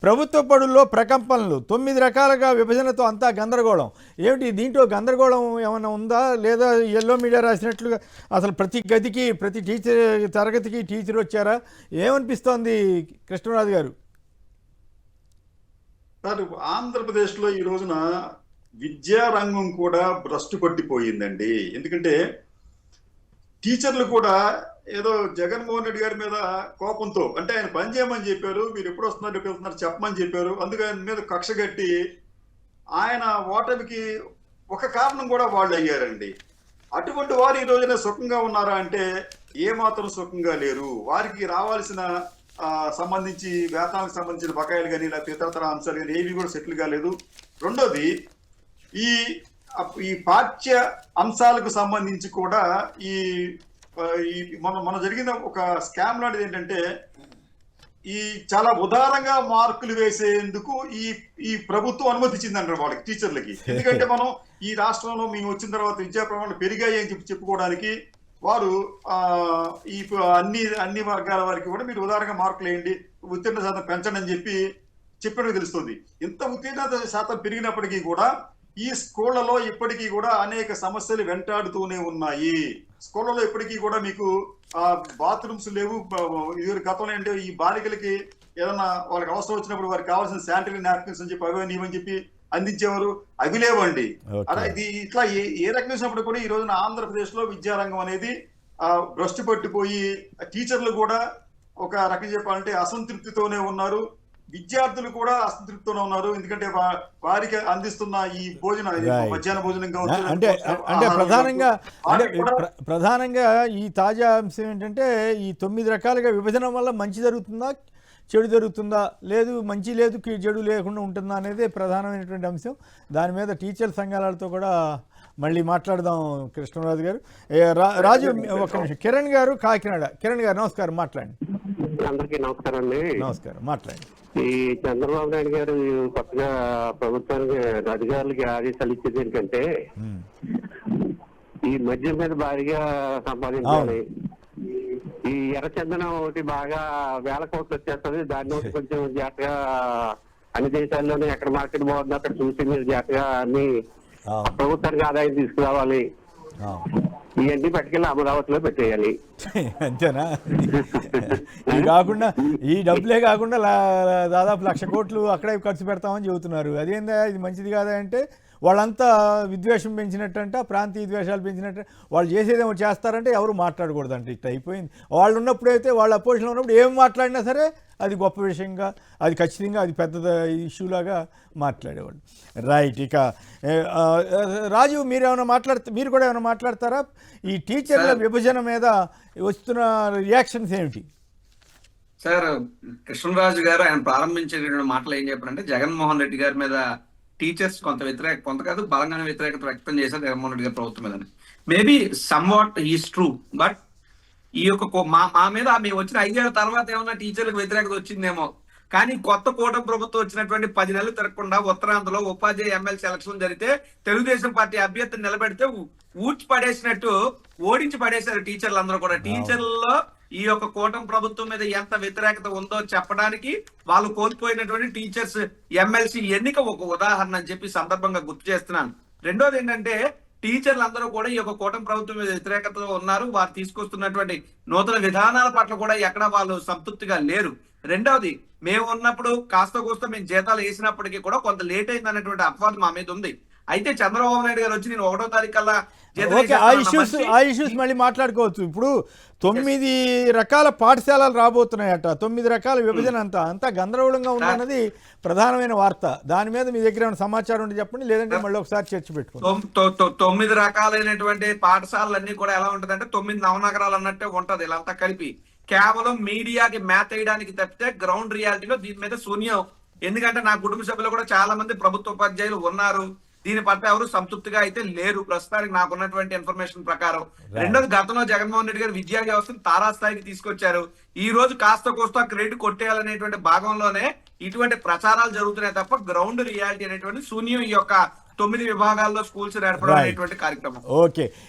ప్రభుత్వ బడుల్లో ప్రకంపనలు 9 రకాలుగా విభజనతో అంతా గందరగోళం. ఏమిటి దీంట్లో గందరగోళం ఏమైనా ఉందా? లేదా యెల్లో మీడియా రాసినట్లుగా అసలు ప్రతి గదికి ప్రతి టీచర్ తరగతికి టీచర్ వచ్చారా? ఏమనిపిస్తోంది కృష్ణరాజు గారు? సార్, ఆంధ్రప్రదేశ్లో ఈ రోజున విద్యారంగం కూడా భ్రష్టు పట్టిపోయిందండి. ఎందుకంటే టీచర్లు కూడా ఏదో జగన్మోహన్ రెడ్డి గారి మీద కోపంతో, అంటే ఆయన పని చేయమని చెప్పారు, మీరు ఎప్పుడు వస్తున్నారు ఎప్పుడు వెళ్తున్నారు చెప్పమని చెప్పారు, అందుకే ఆయన మీద కక్ష కట్టి ఆయన ఓటమికి ఒక కారణం కూడా వాళ్ళు అయ్యారండి. అటువంటి వారు ఈ రోజున సుఖంగా ఉన్నారా అంటే ఏమాత్రం సుఖంగా లేరు. వారికి రావాల్సిన సంబంధించి వేతనాలకు సంబంధించిన బకాయిలు కానీ లేకపోతే ఇతరతర అంశాలు కానీ ఏవి కూడా సెటిల్ కాలేదు. రెండోది, ఈ ఈ పాఠ్య అంశాలకు సంబంధించి కూడా ఈ మన జరిగిన ఒక స్కామ్ లాంటిది ఏంటంటే, ఈ చాలా ఉదారంగా మార్కులు వేసేందుకు ఈ ప్రభుత్వం అనుమతించిందంటారు వాళ్ళకి, టీచర్లకి. ఎందుకంటే మనం ఈ రాష్ట్రంలో మేము వచ్చిన తర్వాత విద్యా ప్రమాణాలు పెరిగాయి అని చెప్పుకోవడానికి వారు ఈ అన్ని వర్గాల వారికి కూడా మీరు ఉదారంగా మార్కులు వేయండి, ఉత్తీర్ణ శాతం పెంచండి అని చెప్పినట్టు తెలుస్తుంది. ఇంత ఉత్తీర్ణత శాతం పెరిగినప్పటికీ కూడా ఈ స్కూళ్లలో ఇప్పటికీ కూడా అనేక సమస్యలు వెంటాడుతూనే ఉన్నాయి. స్కూళ్లలో ఇప్పటికీ కూడా మీకు బాత్రూమ్స్ లేవు. ఇది గతంలో అంటే ఈ బాలికలకి ఏదన్నా వాళ్ళకి అవసరం వచ్చినప్పుడు వారికి కావాల్సిన శానిటరీ నాప్కిన్స్ అని చెప్పి అవన్నీ ఇవని చెప్పి అందించేవారు, అవి లేవండి. అలా ఇది ఇట్లా ఏ రకంగా చూసినప్పుడు కూడా ఈ రోజున ఆంధ్రప్రదేశ్ లో విద్యారంగం అనేది భ్రష్టు పట్టిపోయి టీచర్లు కూడా ఒక రకంగా చెప్పాలంటే అసంతృప్తితోనే ఉన్నారు. విద్యార్థులు కూడా అసంతృప్తితోనే ఉన్నారు. ఎందుకంటే వారికి అందిస్తున్న ఈ భోజనం, మధ్యాహ్న భోజనం కావచ్చు, అంటే ప్రధానంగా ఈ తాజా అంశం ఏంటంటే, ఈ 9 రకాలుగా విభజన వల్ల మంచి జరుగుతుందా, చెడు జరుగుతుందా, లేదు మంచి లేదు చెడు లేకుండా ఉంటుందా అనేది ప్రధానమైనటువంటి అంశం. దాని మీద టీచర్ సంఘాలతో కూడా మళ్ళీ మాట్లాడదాం కృష్ణరాజు గారు. రాజు ఒక నిమిషం. కిరణ్ గారు కాకినాడ. కిరణ్ గారు నమస్కారం, మాట్లాడండి. అందరికీ నమస్కారం అండి. నమస్కారం, మాట్లాడండి. ఈ చంద్రబాబు నాయుడు గారు కొత్తగా ప్రభుత్వానికి అధికారులకి ఆదేశాలు ఇచ్చేది ఏంటంటే, ఈ మద్యం మీద భారీగా సంపాదించాలి. ఈ ఎర్రచందనం ఒకటి బాగా వేల కోట్లు వచ్చేస్తుంది, దాన్ని ఒకటి కొంచెం జాగ్రత్తగా అన్ని దేశాల్లోనే ఎక్కడ మార్కెట్ బాగుందో అక్కడ చూసి మీరు జాగ్రత్తగా అన్ని ప్రభుత్వానికి ఆదాయం తీసుకురావాలి. ఇవన్నీ పట్టుకెళ్ళి అమరావతిలో పెట్టేయాలి. అంతేనా? ఇది కాకుండా ఈ డబ్బులే కాకుండా దాదాపు 1,00,000 కోట్లు అక్కడే ఖర్చు పెడతామని చెబుతున్నారు. అదేందా ఇది మంచిది కాదా అంటే, వాళ్ళంతా విద్వేషం పెంచినట్టంట, ప్రాంతీయ ద్వేషాలు పెంచినట్టు వాళ్ళు చేసేదేమో చేస్తారంటే ఎవరు మాట్లాడకూడదంట. ఇట్లా అయిపోయింది. వాళ్ళు ఉన్నప్పుడైతే వాళ్ళ అపోజిషన్లో ఉన్నప్పుడు ఏం మాట్లాడినా సరే అది గొప్ప విషయంగా, అది ఖచ్చితంగా అది పెద్ద ఇష్యూలాగా మాట్లాడేవాళ్ళు. రైట్. ఇక రాజు, మీరు కూడా ఏమైనా మాట్లాడతారా? ఈ టీచర్ల విభజన మీద వస్తున్న రియాక్షన్స్ ఏమిటి? సార్, కృష్ణరాజు గారు ఆయన ప్రారంభించిన మాటలు ఏం చెప్పారంటే, జగన్మోహన్ రెడ్డి గారి మీద టీచర్స్ కొంత కాదు బలంగానే వ్యతిరేకత వ్యక్తం చేశారు జగన్మోహన్ రెడ్డి గారి ప్రభుత్వం మీద. Maybe some what is true, but ఈ యొక్క మా మీద మేము వచ్చిన 5 ఏళ్ల తర్వాత ఏమన్నా టీచర్లకు వ్యతిరేకత వచ్చిందేమో, కానీ కొత్త కూటమి ప్రభుత్వం వచ్చినటువంటి 10 నెలలు తిరగకుండా ఉత్తరాంధ్రలో ఉపాధ్యాయ ఎమ్మెల్సీ ఎలక్షన్ జరిగితే తెలుగుదేశం పార్టీ అభ్యర్థిని నిలబెడితే ఊడ్చి పడేసినట్టు ఓడించి పడేశారు టీచర్లు అందరూ కూడా. టీచర్లలో ఈ యొక్క కూటమి ప్రభుత్వం మీద ఎంత వ్యతిరేకత ఉందో చెప్పడానికి వాళ్ళు కోల్పోయినటువంటి టీచర్స్ ఎమ్మెల్సీ ఎన్నిక ఒక ఉదాహరణ అని చెప్పి సందర్భంగా గుర్తు చేస్తున్నాను. రెండోది ఏంటంటే, టీచర్లు అందరూ కూడా ఈ యొక్క కూటమి ప్రభుత్వం మీద వ్యతిరేకతలో ఉన్నారు. వారు తీసుకొస్తున్నటువంటి నూతన విధానాల పట్ల కూడా ఎక్కడ వాళ్ళు సంతృప్తిగా లేరు. రెండవది, మేము ఉన్నప్పుడు కాస్త కూస్త మేము జీతాలు వేసినప్పటికీ కూడా కొంత లేట్ అయింది అనేటువంటి అపవాదం మా మీద ఉంది. అయితే చంద్రబాబు నాయుడు గారు వచ్చి నేను 1వ తారీఖు కల్లా ఆ ఇష్యూస్ మళ్ళీ మాట్లాడుకోవచ్చు. ఇప్పుడు 9 రకాల పాఠశాలలు రాబోతున్నాయట, 9 రకాల విభజన అంతా గందరగోళంగా ఉందన్నది ప్రధానమైన వార్త. దాని మీద మీ దగ్గర ఏమైనా సమాచారం ఉంటే చెప్పండి, లేదంటే మళ్ళీ ఒకసారి చర్చ పెట్టుకోండి. 9 రకాలైనటువంటి పాఠశాలలన్నీ కూడా ఎలా ఉంటదంటే 9 నవనగరాలు అన్నట్టే ఉంటది. ఇలా అంతా కలిపి కేవలం మీడియాకి మ్యాథ్ వేయడానికి తప్పితే గ్రౌండ్ రియాలిటీలో దీని మీద శూన్యం. ఎందుకంటే నా కుటుంబ సభ్యులు కూడా చాలా మంది ప్రభుత్వ ఉపాధ్యాయులు ఉన్నారు. దీని పట్ల ఎవరు సంతృప్తిగా అయితే లేరు ప్రస్తుతానికి నాకున్నటువంటి ఇన్ఫర్మేషన్ ప్రకారం. రెండోది, గతంలో జగన్మోహన్ రెడ్డి గారు విద్యా వ్యవస్థను తారాస్థాయికి తీసుకొచ్చారు. ఈ రోజు కాస్త కోస్తా క్రెడిట్ కొట్టేయాలనేటువంటి భాగంలోనే ఇటువంటి ప్రచారాలు జరుగుతున్నాయి తప్ప గ్రౌండ్ రియాలిటీ అనేటువంటి శూన్యం ఈ యొక్క 9 విభాగాల్లో స్కూల్స్ ఏర్పడడం అనేటువంటి కార్యక్రమం. ఓకే.